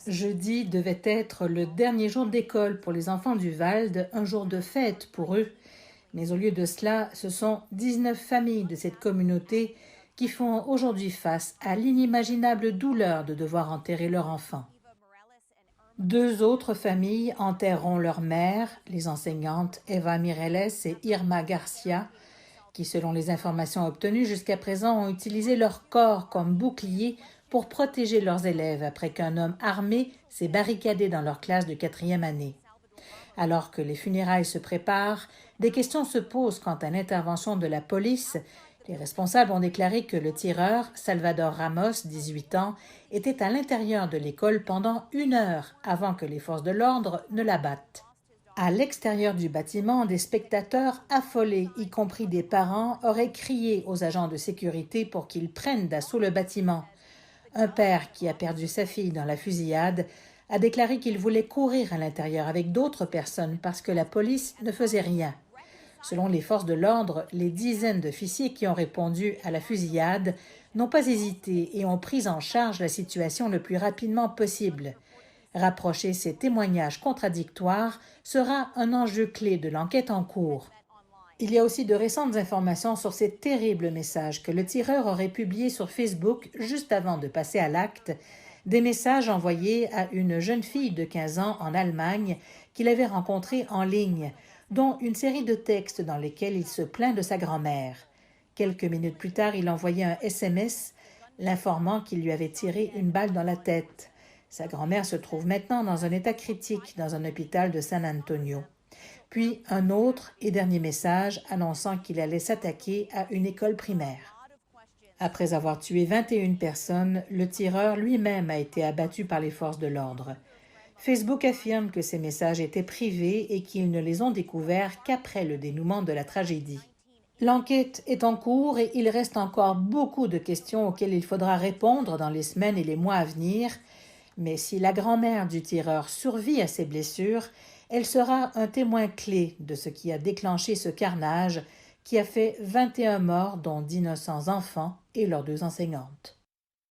Jeudi devait être le dernier jour d'école pour les enfants du Wald, un jour de fête pour eux. Mais au lieu de cela, ce sont 19 familles de cette communauté qui font aujourd'hui face à l'inimaginable douleur de devoir enterrer leur enfant. Deux autres familles enterreront leur mère, les enseignantes Eva Mireles et Irma Garcia, qui, selon les informations obtenues jusqu'à présent, ont utilisé leur corps comme bouclier pour protéger leurs élèves après qu'un homme armé s'est barricadé dans leur classe de 4e année. Alors que les funérailles se préparent, des questions se posent quant à l'intervention de la police. Les responsables ont déclaré que le tireur, Salvador Ramos, 18 ans, était à l'intérieur de l'école pendant 1 heure avant que les forces de l'ordre ne l'abattent. À l'extérieur du bâtiment, des spectateurs affolés, y compris des parents, auraient crié aux agents de sécurité pour qu'ils prennent d'assaut le bâtiment. Un père qui a perdu sa fille dans la fusillade a déclaré qu'il voulait courir à l'intérieur avec d'autres personnes parce que la police ne faisait rien. Selon les forces de l'ordre, les dizaines d'officiers qui ont répondu à la fusillade n'ont pas hésité et ont pris en charge la situation le plus rapidement possible. Rapprocher ces témoignages contradictoires sera un enjeu clé de l'enquête en cours. Il y a aussi de récentes informations sur ces terribles messages que le tireur aurait publiés sur Facebook juste avant de passer à l'acte, des messages envoyés à une jeune fille de 15 ans en Allemagne qu'il avait rencontrée en ligne, dont une série de textes dans lesquels il se plaint de sa grand-mère. Quelques minutes plus tard, il envoyait un SMS l'informant qu'il lui avait tiré une balle dans la tête. Sa grand-mère se trouve maintenant dans un état critique dans un hôpital de San Antonio. Puis un autre et dernier message annonçant qu'il allait s'attaquer à une école primaire. Après avoir tué 21 personnes, le tireur lui-même a été abattu par les forces de l'ordre. Facebook affirme que ces messages étaient privés et qu'ils ne les ont découverts qu'après le dénouement de la tragédie. L'enquête est en cours et il reste encore beaucoup de questions auxquelles il faudra répondre dans les semaines et les mois à venir. Mais si la grand-mère du tireur survit à ses blessures, elle sera un témoin clé de ce qui a déclenché ce carnage qui a fait 21 morts, dont d'innocents enfants et leurs 2 enseignantes.